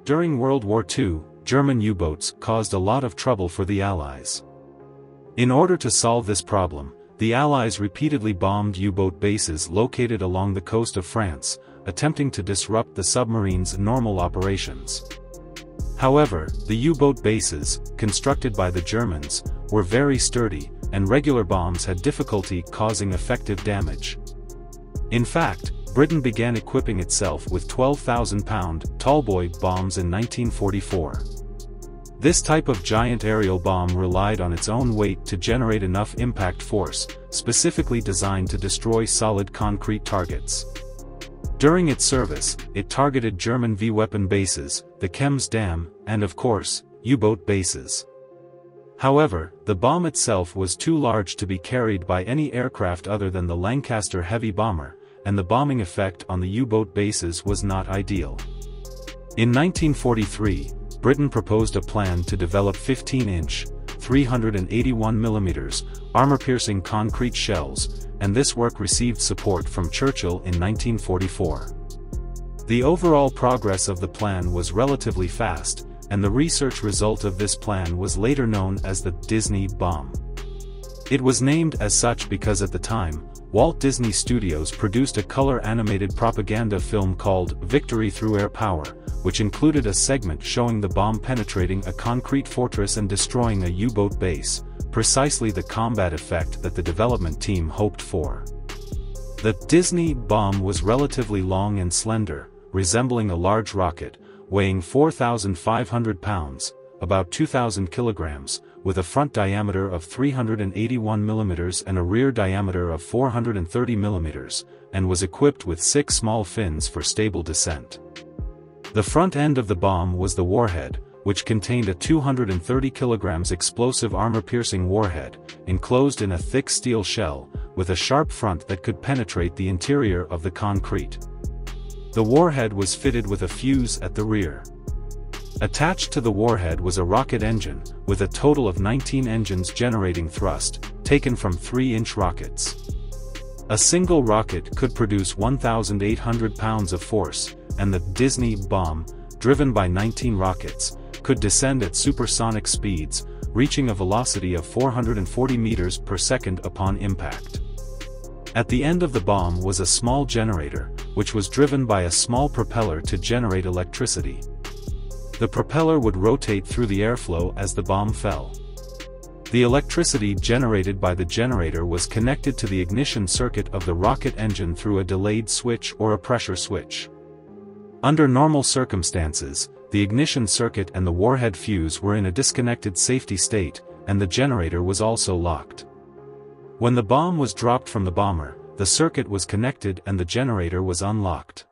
During World War II, German U-boats caused a lot of trouble for the Allies. In order to solve this problem, the Allies repeatedly bombed U-boat bases located along the coast of France, attempting to disrupt the submarine's normal operations. However, the U-boat bases, constructed by the Germans, were very sturdy, and regular bombs had difficulty causing effective damage. In fact, Britain began equipping itself with 12,000-pound tallboy bombs in 1944. This type of giant aerial bomb relied on its own weight to generate enough impact force, specifically designed to destroy solid concrete targets. During its service, it targeted German V-weapon bases, the Chems Dam, and of course, U-boat bases. However, the bomb itself was too large to be carried by any aircraft other than the Lancaster heavy bomber, and the bombing effect on the U-boat bases was not ideal. In 1943, Britain proposed a plan to develop 15-inch, 381mm, armor-piercing concrete shells, and this work received support from Churchill in 1944. The overall progress of the plan was relatively fast, and the research result of this plan was later known as the Disney bomb. It was named as such because at the time, Walt Disney Studios produced a color-animated propaganda film called Victory Through Air Power, which included a segment showing the bomb penetrating a concrete fortress and destroying a U-boat base, precisely the combat effect that the development team hoped for. The Disney bomb was relatively long and slender, resembling a large rocket, weighing 4,500 pounds, about 2,000 kilograms, with a front diameter of 381 mm and a rear diameter of 430 mm, and was equipped with 6 small fins for stable descent. The front end of the bomb was the warhead, which contained a 230 kg explosive armor-piercing warhead, enclosed in a thick steel shell, with a sharp front that could penetrate the interior of the concrete. The warhead was fitted with a fuse at the rear. Attached to the warhead was a rocket engine, with a total of 19 engines generating thrust, taken from 3-inch rockets. A single rocket could produce 1,800 pounds of force, and the Disney bomb, driven by 19 rockets, could descend at supersonic speeds, reaching a velocity of 440 meters per second upon impact. At the end of the bomb was a small generator, which was driven by a small propeller to generate electricity. The propeller would rotate through the airflow as the bomb fell. The electricity generated by the generator was connected to the ignition circuit of the rocket engine through a delayed switch or a pressure switch. Under normal circumstances, the ignition circuit and the warhead fuse were in a disconnected safety state, and the generator was also locked. When the bomb was dropped from the bomber, the circuit was connected and the generator was unlocked.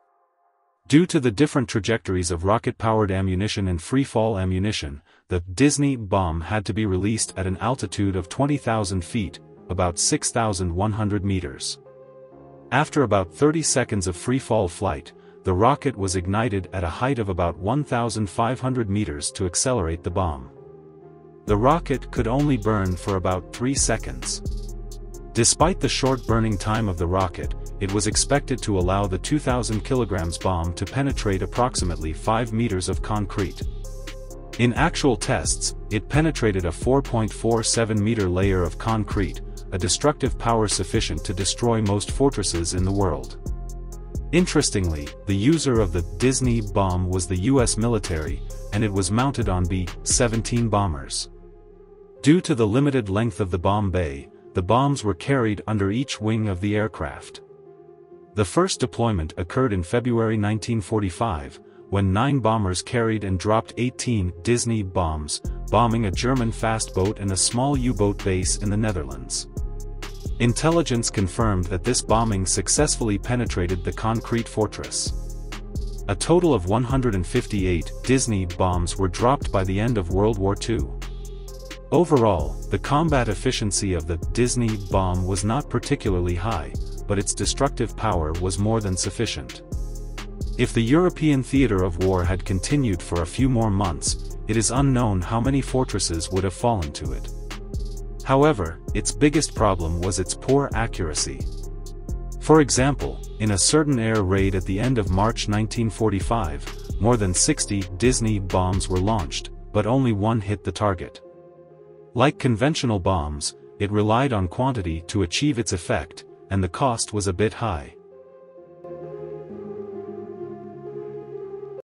Due to the different trajectories of rocket-powered ammunition and free-fall ammunition, the Disney bomb had to be released at an altitude of 20,000 feet, about 6,100 meters. After about 30 seconds of free-fall flight, the rocket was ignited at a height of about 1,500 meters to accelerate the bomb. The rocket could only burn for about 3 seconds. Despite the short burning time of the rocket, it was expected to allow the 2,000 kilograms bomb to penetrate approximately 5 meters of concrete. In actual tests, it penetrated a 4.47-meter layer of concrete, a destructive power sufficient to destroy most fortresses in the world. Interestingly, the user of the Disney bomb was the US military, and it was mounted on B-17 bombers. Due to the limited length of the bomb bay, the bombs were carried under each wing of the aircraft. The first deployment occurred in February 1945, when 9 bombers carried and dropped 18 Disney bombs, bombing a German fast boat and a small U-boat base in the Netherlands. Intelligence confirmed that this bombing successfully penetrated the concrete fortress. A total of 158 Disney bombs were dropped by the end of World War II. Overall, the combat efficiency of the Disney bomb was not particularly high, but its destructive power was more than sufficient. If the European theater of war had continued for a few more months, it is unknown how many fortresses would have fallen to it. However, its biggest problem was its poor accuracy. For example, in a certain air raid at the end of March 1945, more than 60 Disney bombs were launched, but only one hit the target. Like conventional bombs, it relied on quantity to achieve its effect, and the cost was a bit high.